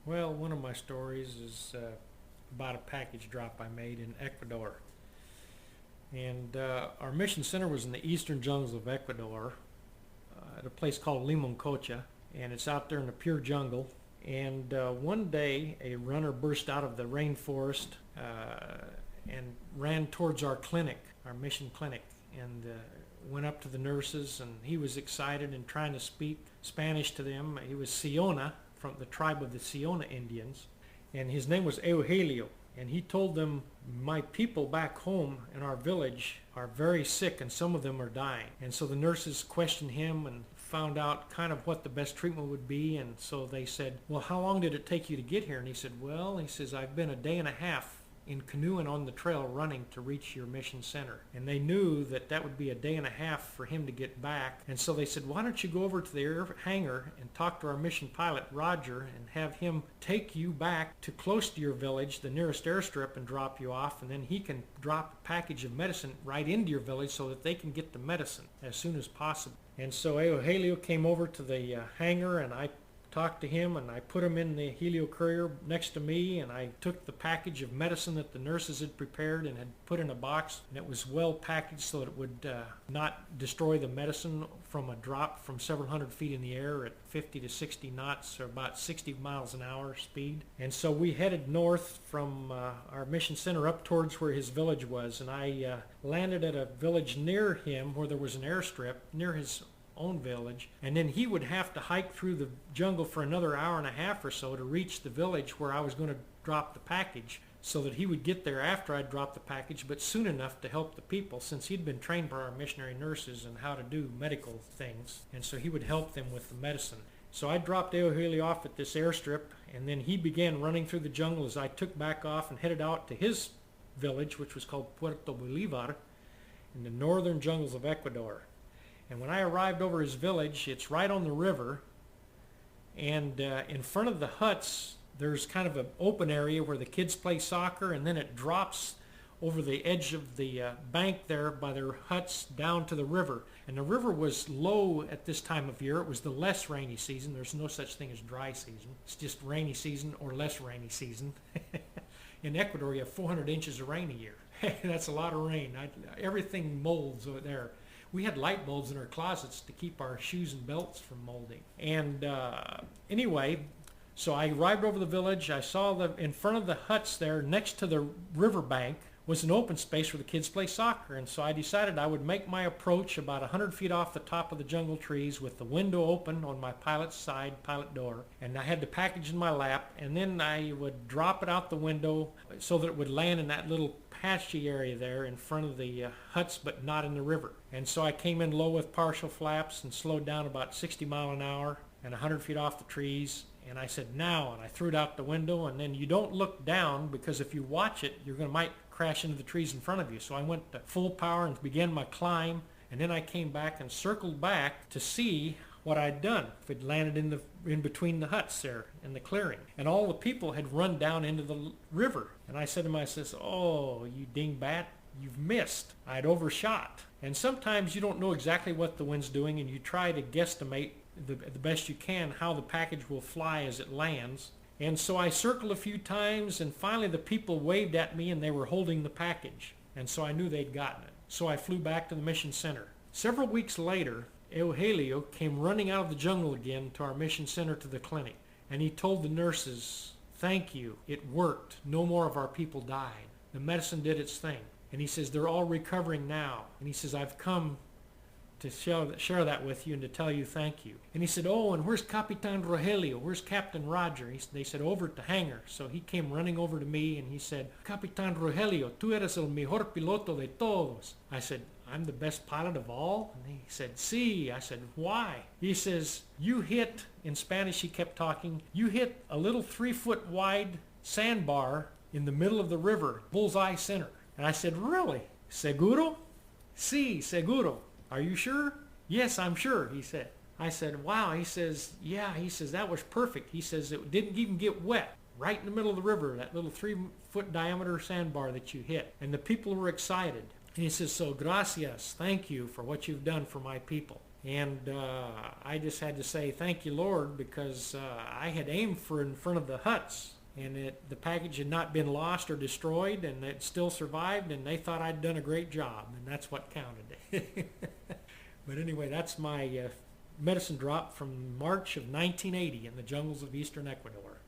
Well, one of my stories is about a package drop I made in Ecuador. And our mission center was in the eastern jungles of Ecuador at a place called Limoncocha, and it's out there in the pure jungle. And one day a runner burst out of the rainforest and ran towards our clinic, our mission clinic, and went up to the nurses, and he was excited and trying to speak Spanish to them. He was Siona, from the tribe of the Siona Indians, and his name was Helio. And he told them, my people back home in our village are very sick and some of them are dying. And so the nurses questioned him and found out kind of what the best treatment would be. And so they said, well, how long did it take you to get here? And he said, well, he says, I've been a day and a half in canoeing on the trail running to reach your mission center. And they knew that that would be a day and a half for him to get back. And so they said, why don't you go over to the air hangar and talk to our mission pilot, Roger, and have him take you back to close to your village, the nearest airstrip, and drop you off. And then he can drop a package of medicine right into your village so that they can get the medicine as soon as possible. And so Helio came over to the hangar, and I talked to him, and I put him in the Helio Courier next to me, and I took the package of medicine that the nurses had prepared and had put in a box, and it was well packaged so that it would not destroy the medicine from a drop from several hundred feet in the air at 50 to 60 knots, or about 60 miles an hour speed. And so we headed north from our mission center up towards where his village was, and I landed at a village near him where there was an airstrip near his own village, and then he would have to hike through the jungle for another hour and a half or so to reach the village where I was going to drop the package, so that he would get there after I'd dropped the package, but soon enough to help the people, since he'd been trained by our missionary nurses in how to do medical things, and so he would help them with the medicine. So I dropped Helio off at this airstrip, and then he began running through the jungle as I took back off and headed out to his village, which was called Puerto Bolivar, in the northern jungles of Ecuador. And when I arrived over his village, it's right on the river, and in front of the huts there's kind of an open area where the kids play soccer, and then it drops over the edge of the bank there by their huts down to the river. And the river was low at this time of year. It was the less rainy season. There's no such thing as dry season. It's just rainy season or less rainy season. In Ecuador you have 400 inches of rain a year. That's a lot of rain. Everything molds over there. We had light bulbs in our closets to keep our shoes and belts from molding. And anyway, so I arrived over the village. I saw in front of the huts there, next to the riverbank, was an open space where the kids play soccer. And so I decided I would make my approach about 100 feet off the top of the jungle trees with the window open on my pilot's side, pilot door. And I had the package in my lap, and then I would drop it out the window so that it would land in that little patchy area there in front of the huts, but not in the river. And so I came in low with partial flaps and slowed down about 60 miles an hour and 100 feet off the trees. And I said, now, and I threw it out the window. And then you don't look down, because if you watch it, might crash into the trees in front of you. So I went to full power and began my climb. And then I came back and circled back to see what I'd done, if it landed in between the huts there in the clearing. And all the people had run down into the river. And I said to myself, oh, you dingbat, you've missed. I'd overshot. And sometimes you don't know exactly what the wind's doing, and you try to guesstimate the best you can how the package will fly as it lands. And so I circled a few times, and finally the people waved at me, and they were holding the package. And so I knew they'd gotten it. So I flew back to the mission center. Several weeks later, Helio came running out of the jungle again to our mission center, to the clinic. And he told the nurses, thank you, it worked. No more of our people died. The medicine did its thing. And he says, they're all recovering now. And he says, I've come to share that with you and to tell you thank you. And he said, oh, and where's Capitan Rogelio? Where's Captain Roger? They said, over at the hangar. So he came running over to me, and he said, Capitan Rogelio, tú eres el mejor piloto de todos. I said, I'm the best pilot of all? And he said, sí. I said, why? He says, you hit, in Spanish he kept talking, you hit a little 3-foot wide sandbar in the middle of the river, bullseye center. And I said, really? Seguro? Sí, seguro. Are you sure? Yes, I'm sure, he said. I said, wow. He says, yeah. He says, that was perfect. He says, it didn't even get wet. Right in the middle of the river, that little 3-foot diameter sandbar that you hit. And the people were excited. And he says, so gracias, thank you for what you've done for my people. And I just had to say, thank you, Lord, because I had aimed for in front of the huts, and the package had not been lost or destroyed, and it still survived, and they thought I'd done a great job, and that's what counted. But anyway, that's my medicine drop from March of 1980 in the jungles of Eastern Ecuador.